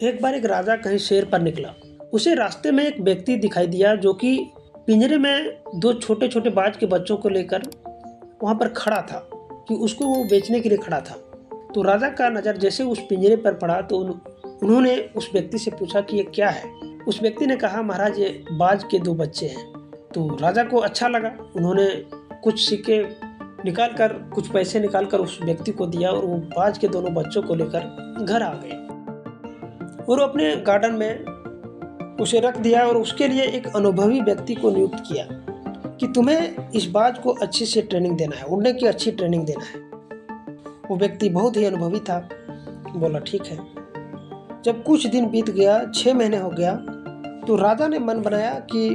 एक बार एक राजा कहीं सैर पर निकला। उसे रास्ते में एक व्यक्ति दिखाई दिया जो कि पिंजरे में दो छोटे छोटे बाज के बच्चों को लेकर वहां पर खड़ा था, कि उसको वो बेचने के लिए खड़ा था। तो राजा का नज़र जैसे उस पिंजरे पर पड़ा तो उन्होंने उस व्यक्ति से पूछा कि ये क्या है। उस व्यक्ति ने कहा, महाराज ये बाज के दो बच्चे हैं। तो राजा को अच्छा लगा। उन्होंने कुछ सिक्के निकाल कर, कुछ पैसे निकाल कर उस व्यक्ति को दिया और वो बाज के दोनों बच्चों को लेकर घर आ गए और अपने गार्डन में उसे रख दिया और उसके लिए एक अनुभवी व्यक्ति को नियुक्त किया कि तुम्हें इस बाज को अच्छी से ट्रेनिंग देना है, उड़ने की अच्छी ट्रेनिंग देना है। वो व्यक्ति बहुत ही अनुभवी था। बोला ठीक है। जब कुछ दिन बीत गया, 6 महीने हो गया, तो राजा ने मन बनाया कि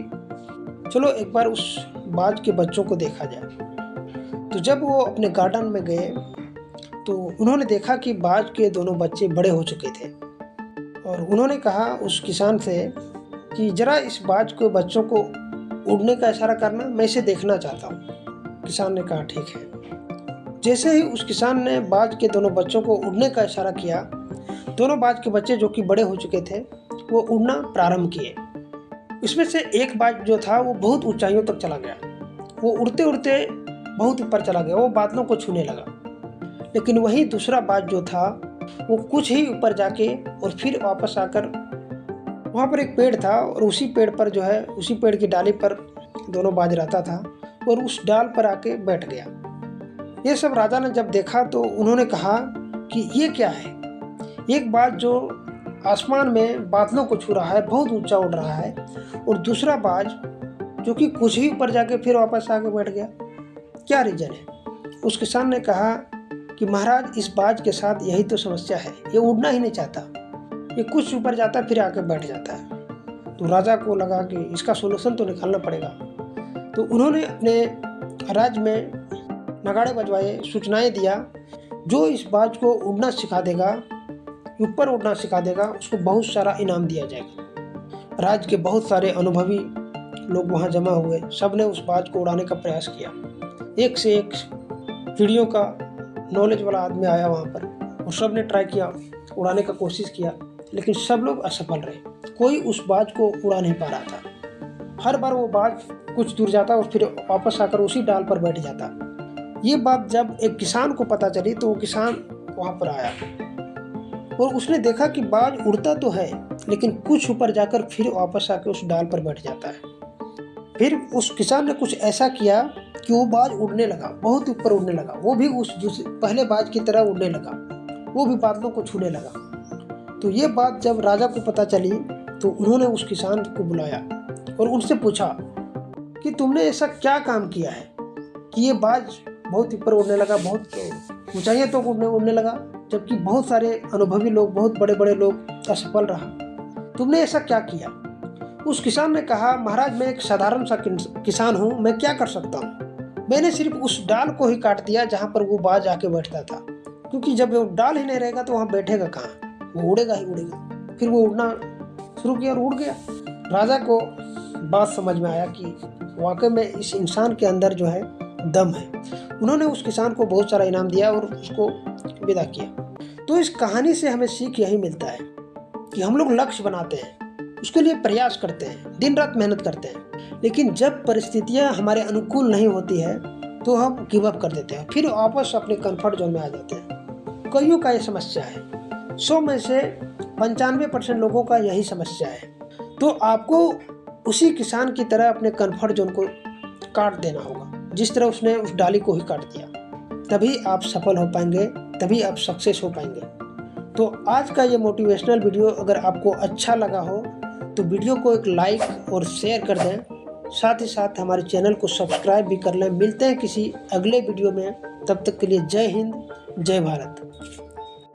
चलो एक बार उस बाज के बच्चों को देखा जाए। तो जब वो अपने गार्डन में गए तो उन्होंने देखा कि बाज के दोनों बच्चे बड़े हो चुके थे और उन्होंने कहा उस किसान से कि जरा इस बाज के बच्चों को उड़ने का इशारा करना, मैं इसे देखना चाहता हूँ। किसान ने कहा ठीक है। जैसे ही उस किसान ने बाज के दोनों बच्चों को उड़ने का इशारा किया, दोनों बाज के बच्चे जो कि बड़े हो चुके थे वो उड़ना प्रारंभ किए। इसमें से एक बाज जो था वो बहुत ऊंचाइयों तक चला गया। वो उड़ते उड़ते बहुत ऊपर चला गया, वो बादलों को छूने लगा। लेकिन वही दूसरा बाज जो था वो कुछ ही ऊपर जाके और फिर वापस आकर वहाँ पर एक पेड़ था और उसी पेड़ पर जो है, उसी पेड़ की डाली पर दोनों बाज रहता था और उस डाल पर आके बैठ गया। ये सब राजा ने जब देखा तो उन्होंने कहा कि ये क्या है। एक बाज जो आसमान में बादलों को छू रहा है, बहुत ऊंचा उड़ रहा है, और दूसरा बाज जो कि कुछ ही ऊपर जाके फिर वापस आके बैठ गया। क्या रीजन है? उस किसान ने कहा कि महाराज इस बाज के साथ यही तो समस्या है, ये उड़ना ही नहीं चाहता, ये कुछ ऊपर जाता है फिर आके बैठ जाता है। तो राजा को लगा कि इसका सोल्यूशन तो निकालना पड़ेगा। तो उन्होंने अपने राज्य में नगाड़े बजवाए, सूचनाएं दिया, जो इस बाज को उड़ना सिखा देगा, ऊपर उड़ना सिखा देगा, उसको बहुत सारा इनाम दिया जाएगा। राज्य के बहुत सारे अनुभवी लोग वहाँ जमा हुए, सब ने उस बाज को उड़ाने का प्रयास किया। एक से एक चिड़ियों का नॉलेज वाला आदमी आया वहाँ पर और सब ने ट्राई किया, उड़ाने का कोशिश किया, लेकिन सब लोग असफल रहे। कोई उस बाज को उड़ा नहीं पा रहा था। हर बार वो बाज कुछ दूर जाता और फिर वापस आकर उसी डाल पर बैठ जाता। ये बात जब एक किसान को पता चली तो वो किसान वहाँ पर आया और उसने देखा कि बाज उड़ता तो है लेकिन कुछ ऊपर जाकर फिर वापस आकर उस डाल पर बैठ जाता है। फिर उस किसान ने कुछ ऐसा किया कि वो बाज उड़ने लगा, बहुत ऊपर उड़ने लगा। वो भी उस पहले बाज की तरह उड़ने लगा, वो भी बादलों को छूने लगा। तो ये बात जब राजा को पता चली तो उन्होंने उस किसान को बुलाया और उनसे पूछा कि तुमने ऐसा क्या काम किया है कि ये बाज बहुत ऊपर उड़ने लगा, बहुत ऊंचाइयों तक उड़ने लगा, जबकि बहुत सारे अनुभवी लोग, बहुत बड़े बड़े लोग असफल रहा। तुमने ऐसा क्या किया? उस किसान ने कहा, महाराज मैं एक साधारण सा किसान हूँ, मैं क्या कर सकता हूँ। मैंने सिर्फ उस डाल को ही काट दिया जहाँ पर वो बाज आके बैठता था, क्योंकि जब वो डाल ही नहीं रहेगा तो वहाँ बैठेगा कहाँ, वो उड़ेगा ही उड़ेगा। फिर वो उड़ना शुरू किया और उड़ गया। राजा को बात समझ में आया कि वाकई में इस इंसान के अंदर जो है दम है। उन्होंने उस किसान को बहुत सारा इनाम दिया और उसको विदा किया। तो इस कहानी से हमें सीख यही मिलता है कि हम लोग लक्ष्य बनाते हैं, उसके लिए प्रयास करते हैं, दिन रात मेहनत करते हैं, लेकिन जब परिस्थितियां हमारे अनुकूल नहीं होती है तो हम गिव अप कर देते हैं, फिर वापस अपने कंफर्ट जोन में आ जाते हैं। कईयों का ये समस्या है, 100 में से 95% लोगों का यही समस्या है। तो आपको उसी किसान की तरह अपने कंफर्ट जोन को काट देना होगा, जिस तरह उसने उस डाली को ही काट दिया। तभी आप सफल हो पाएंगे, तभी आप सक्सेस हो पाएंगे। तो आज का ये मोटिवेशनल वीडियो अगर आपको अच्छा लगा हो तो वीडियो को एक लाइक और शेयर कर दें, साथ ही साथ हमारे चैनल को सब्सक्राइब भी कर लें। मिलते हैं किसी अगले वीडियो में, तब तक के लिए जय हिंद, जय भारत।